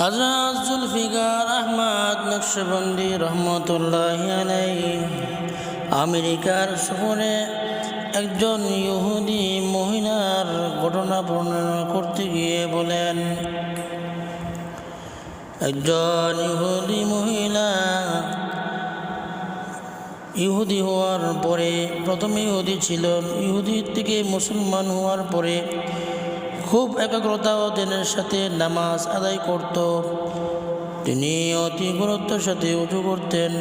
হযরত জুলফিকার আহমদ নকশবন্দি রহমতুল্লাহি আলাইহি আমেরিকার সফরে একজন ইহুদি মহিলার ঘটনা বর্ণনা করতে গিয়ে বলেন, একজন ইহুদি মহিলা ইহুদি হওয়ার পরে, প্রথমে ইহুদি ছিলেন, ইহুদি থেকে মুসলমান হওয়ার পরে খুব একাগ্রতা ও দিনের সাথে নামাজ আদায় করত। তিনি অতি গুরুত্বের সাথে উজু করতেন।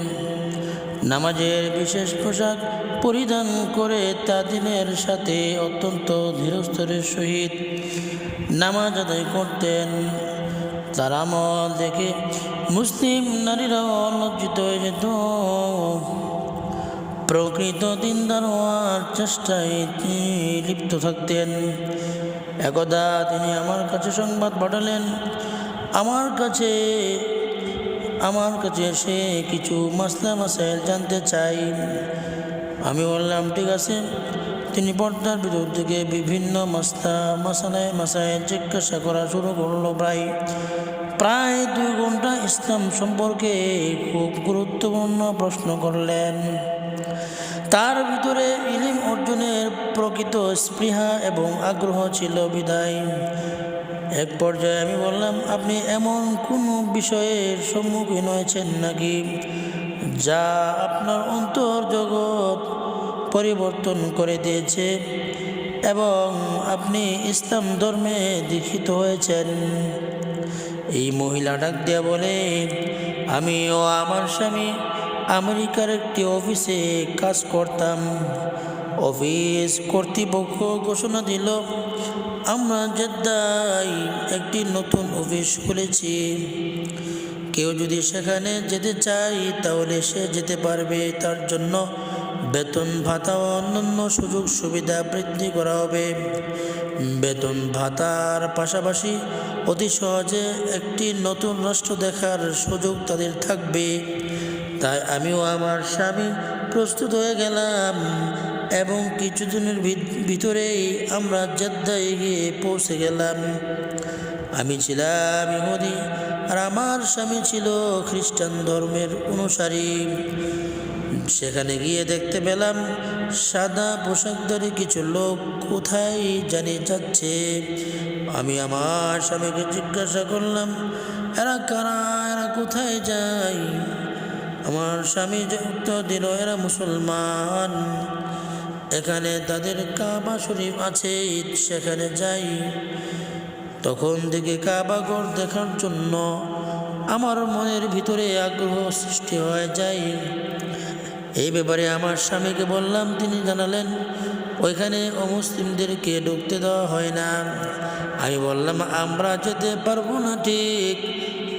নামাজের বিশেষ পোশাক পরিধান করে তা দিনের সাথে অত্যন্ত ধীরস্থিরের সহিত নামাজ আদায় করতেন। তার আমল দেখে মুসলিম নারীরাও লজ্জিত হয়ে যেত। প্রকৃত দিনদার হওয়ার চেষ্টায় তিনি লিপ্ত থাকতেন। একদা তিনি আমার কাছে সংবাদ পাঠালেন, আমার কাছে এসে কিছু মাসলা মাসাইল জানতে চাই। আমি বললাম, ঠিক আছে। তিনি পর্দার ভিতর থেকে বিভিন্ন মাসাইল জিজ্ঞাসা করা শুরু করলো। প্রায় 2 ঘন্টা ইসলাম সম্পর্কে খুব গুরুত্বপূর্ণ প্রশ্ন করলেন। তার ভিতরে ইলম অর্জনের প্রকৃত স্পৃহা এবং আগ্রহ ছিল বিদায় এক পর্যায়ে আমি বললাম, আপনি এমন কোনো বিষয়ের সম্মুখীন হয়েছেন নাকি যা আপনার অন্তর জগৎ পরিবর্তন করে দিয়েছে এবং আপনি ইসলাম ধর্মে দীক্ষিত হয়েছেন? এই মহিলা ডাক দিয়া বলে, আমি ও আমার স্বামী আমেরিকার একটি অফিসে কাজ করতাম। অফিস কর্তৃপক্ষ ঘোষণা দিল, আমরা জেদ্দায় একটি নতুন অফিস খুলেছি। কেউ যদি সেখানে যেতে চায় তাহলে সে যেতে পারবে। তার জন্য বেতন ভাতা ও অন্যান্য সুযোগ সুবিধা বৃদ্ধি করা হবে। বেতন ভাতার পাশাপাশি অতি সহজে একটি নতুন রাষ্ট্র দেখার সুযোগ তাদের থাকবে। তাই আমিও আমার স্বামী প্রস্তুত হয়ে গেলাম এবং কিছুদিনের ভিতরেই আমরা জেদ্দায় গিয়ে পৌঁছে গেলাম। আমি ছিলাম ইহুদি আর আমার স্বামী ছিল খ্রিস্টান ধর্মের অনুসারী। সেখানে গিয়ে দেখতে পেলাম সাদা পোশাকধারী কিছু লোক কোথায় জানি যাচ্ছে। আমি আমার স্বামীকে জিজ্ঞাসা করলাম, এরা কারা, এরা কোথায় যায়? আমার স্বামী উত্তর দিল, এরা মুসলমান, এখানে তাদের কাবা শরীফ আছে, সেখানে যাই। তখন থেকে কাবা ঘর দেখার জন্য আমার মনের ভিতরে আগ্রহ সৃষ্টি হয়ে যায়। এই ব্যাপারে আমার স্বামীকে বললাম, তিনি জানালেন ওইখানে অমুসলিমদেরকে ঢুকতে দেওয়া হয় না। আমি বললাম, আমরা যেতে পারবো না ঠিক,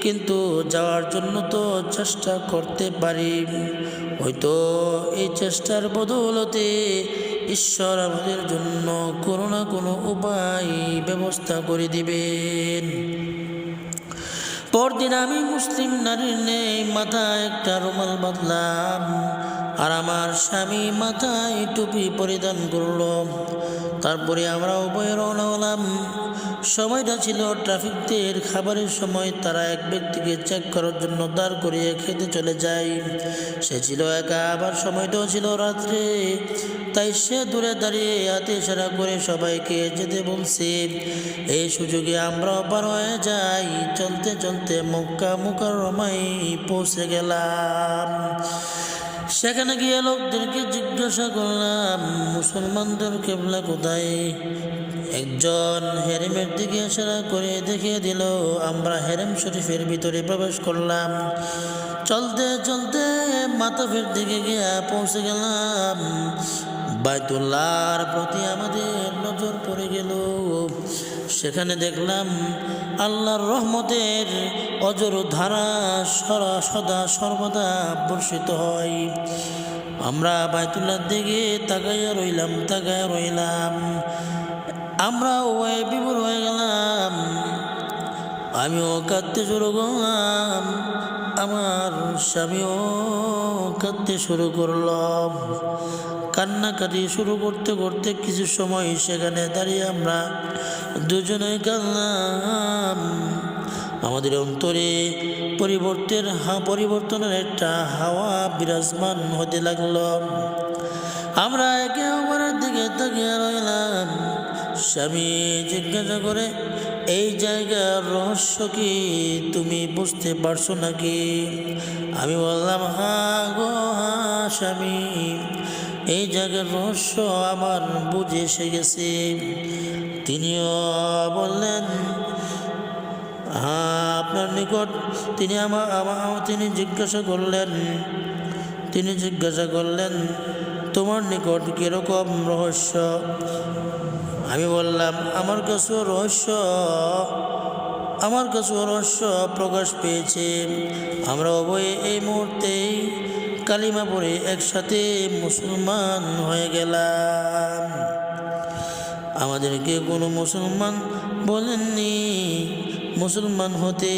কিন্তু যাওয়ার জন্য তো চেষ্টা করতে পারি। হয়তো এই চেষ্টার বদৌলতে ঈশ্বর আমাদের জন্য কোনো না কোনো উপায় ব্যবস্থা করে দিবেন। পরদিন আমি মুসলিম নারীর নেই মাথায় একটা রুমাল বাঁধলাম আর আমার স্বামী মাথায় টুপি পরিধান করল। তারপরে আমরা উভয়ে রওনা হলাম। সময়টা ছিল ট্রাফিকদের খাবারের সময়। তারা এক ব্যক্তিকে চেক করার জন্য দাঁড় করিয়ে খেতে চলে যায়। সে ছিল একা, আবার সময়টাও ছিল রাত্রে। তাই সে দূরে দাঁড়িয়ে হাতে ইশারা করে সবাইকে যেতে বলছে। এই সুযোগে আমরা পার হয়ে যাই। চলতে চলতে মক্কা মুকাররমায় পৌঁছে গেলাম। সেখানে গিয়ে লোকদেরকে জিজ্ঞাসা করলাম, মুসলমানদের কিবলা কোথায়? একজন হেরেমের দিকে ইশারা করে দেখিয়ে দিল। আমরা হেরেম শরীফের ভিতরে প্রবেশ করলাম। চলতে চলতে মাতাফের দিকে গিয়ে পৌঁছে গেলাম। বাইতুল্লাহর প্রতি আমাদের নজর পড়ে গেল। সেখানে দেখলাম আল্লাহর রহমতের অজর ধারা সদা সর্বদা বর্ষিত হয়। আমরা বাইতুল্লাহর দিকে তাকাইয়া রইলাম। আমরা ওই বিভোর হয়ে গেলাম। আমিও কাঁদতে শুরু করলাম, আমার স্বামীও কাঁদতে শুরু করলাম। কান্নাকাটি শুরু করতে করতে কিছু সময় সেখানে দাঁড়িয়ে আমরা দুজনেই কাঁদলাম। আমাদের অন্তরে পরিবর্তনের একটা হাওয়া বিরাজমান হতে লাগলো। আমরা একে অপরের দিকে তাকিয়ে রইলাম। স্বামী জিজ্ঞাসা করে, এই জায়গার রহস্য কি তুমি বুঝতে পারছো নাকি? আমি বললাম, হ্যাঁ গো হ্যাঁ স্বামী, এই জায়গার রহস্য আমার বুঝে এসে গেছে। তিনিও বললেন, হ্যাঁ আপনার নিকট তিনি জিজ্ঞাসা করলেন তোমার নিকট কিরকম রহস্য? আমি বললাম, আমার কাছে রহস্য প্রকাশ পেয়েছে। আমরা উভয়ে এই মুহূর্তেই কালিমা পড়ে একসাথে মুসলমান হয়ে গেলাম। আমাদেরকে কোনো মুসলমান বলেননি, মুসলমান হতে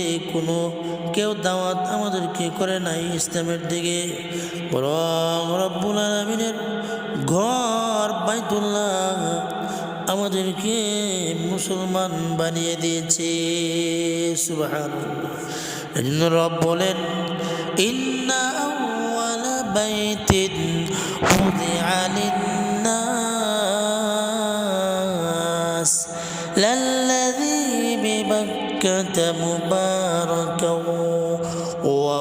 কেউ দাওয়াত আমাদেরকে করে নাই ইসলামের দিকে, বরং রব্বুল আলামিনের ঘর বাইতুল্লাহ আমাদেরকে মুসলমান বানিয়ে দিয়েছে। সুবহানাল্লাহ। এজন্য রব বলেন, ইন্না আউওয়ালা বাইতিন উযিআ লিন-নাস লাল্লাযী বিবাক্কাতা মুবারাকাও ওয়া